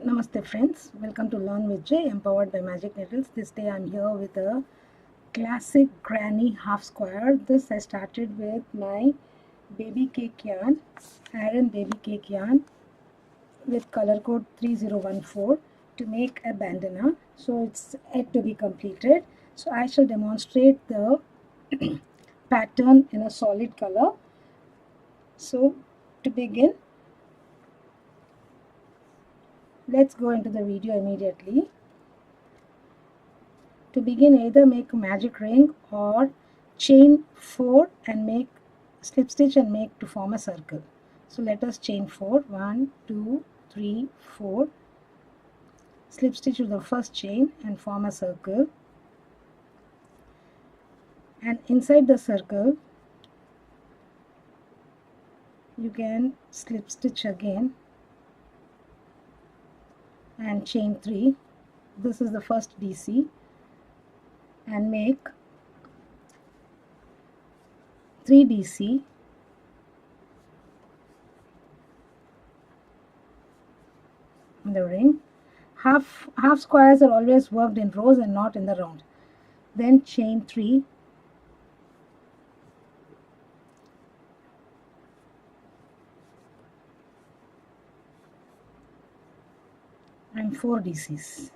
Namaste friends, welcome to Learn with J, empowered by Magic Needles. This day I'm here with a classic granny half square. This I started with my baby cake yarn, iron baby cake yarn with color code 3014 to make a bandana. So it's yet to be completed. So I shall demonstrate the pattern in a solid color. So to begin, let's go into the video immediately. To begin, either make a magic ring or chain 4 and make slip stitch and make to form a circle. So let us chain 4, 1, 2, 3, 4, slip stitch to the first chain and form a circle, and inside the circle you can slip stitch again and chain 3. This is the first DC, and make 3 DC in the ring. Half squares are always worked in rows and not in the round. Then chain 3 and 4 DCs.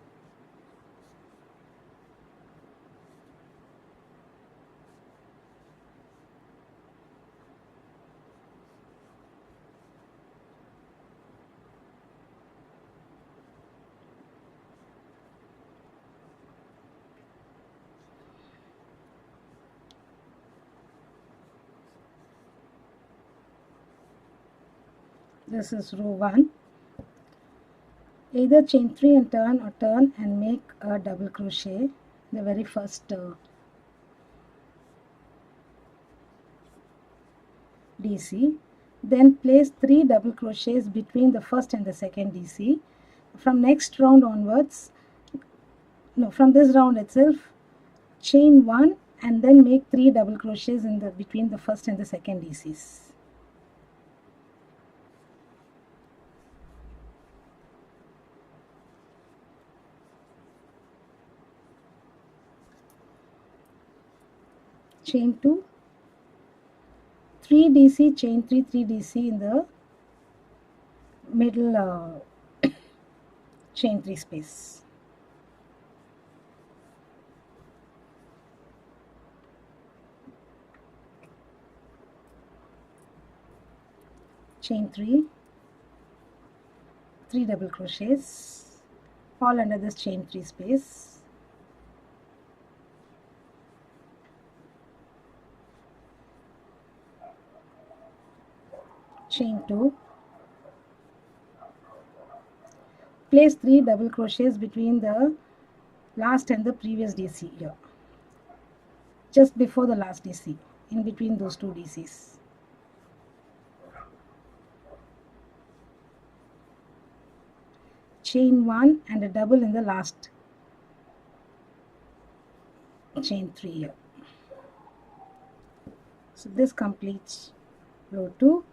This is row 1. Either chain 3 and turn, or turn and make a double crochet, the very first DC. Then place 3 double crochets between the first and the second DC. From next round onwards, from this round itself, chain 1 and then make 3 double crochets in the between the first and the second DCs. Chain 2, 3 DC, chain 3, 3 DC in the middle chain 3 space. Chain 3, 3 double crochets all under this chain 3 space. Chain 2, place 3 double crochets between the last and the previous DC here, just before the last DC, in between those 2 DCs. Chain 1 and a double in the last chain 3 here. So this completes row 2.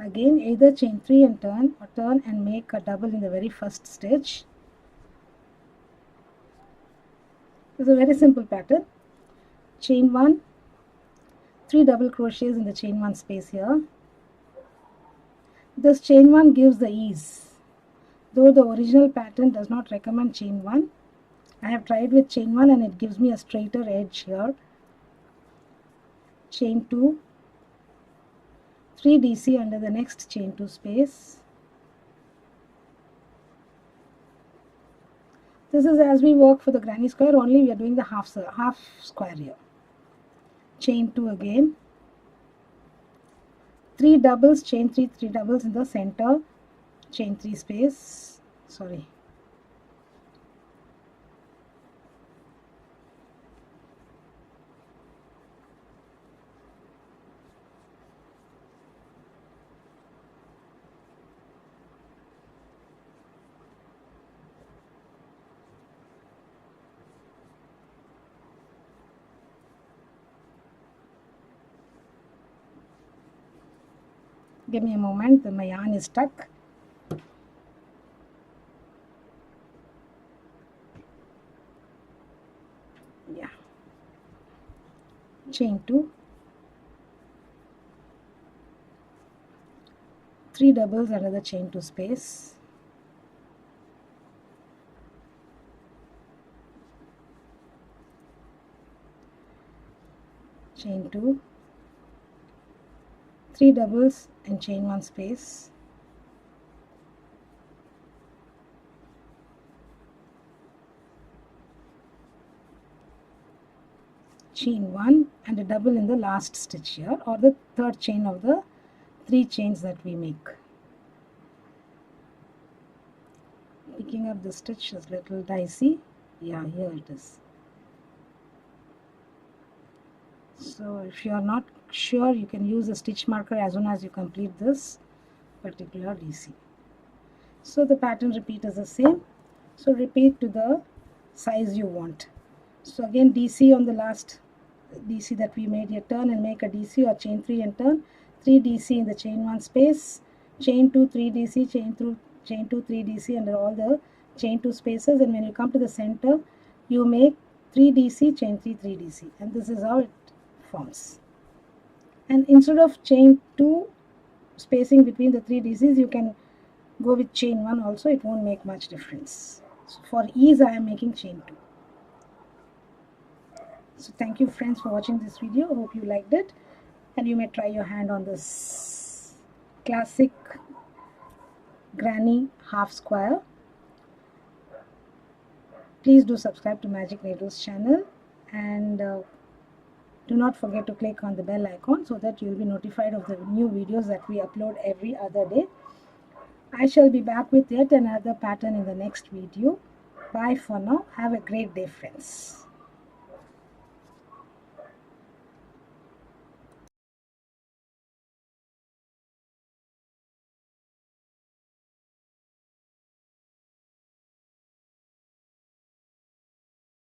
Again, either chain 3 and turn, or turn and make a double in the very first stitch. This is a very simple pattern. Chain 1, 3 double crochets in the chain 1 space here. This chain 1 gives the ease, though the original pattern does not recommend chain 1. I have tried with chain 1 and it gives me a straighter edge here. Chain 2, 3 DC under the next chain 2 space. This is as we work for the granny square, only we are doing the half square here. Chain 2 again, 3 doubles, chain 3, 3 doubles in the center chain 3 space. Sorry. Give me a moment, my yarn is stuck. chain 2, 3 doubles under the chain 2 space, chain 2, 3 doubles and chain 1 space, chain 1 and a double in the last stitch here, or the third chain of the 3 chains that we make. Picking up the stitch is little dicey. Yeah, here it is. So if you are not sure, you can use a stitch marker as soon as you complete this particular DC. So the pattern repeat is the same. So repeat to the size you want. So again, DC on the last DC that we made here, turn and make a DC or chain 3 and turn, 3 DC in the chain 1 space, chain 2 3 DC, chain 2 3 DC under all the chain 2 spaces, and when you come to the center you make 3 DC, chain 3 3 DC, and this is how it forms. And instead of chain 2 spacing between the 3 DCs, you can go with chain 1 also, it won't make much difference. So for ease I am making chain 2. So thank you friends for watching this video. Hope you liked it, and you may try your hand on this classic granny half square. Please do subscribe to Magic Needles channel, and do not forget to click on the bell icon so that you will be notified of the new videos that we upload every other day. I shall be back with yet another pattern in the next video. Bye for now. Have a great day friends.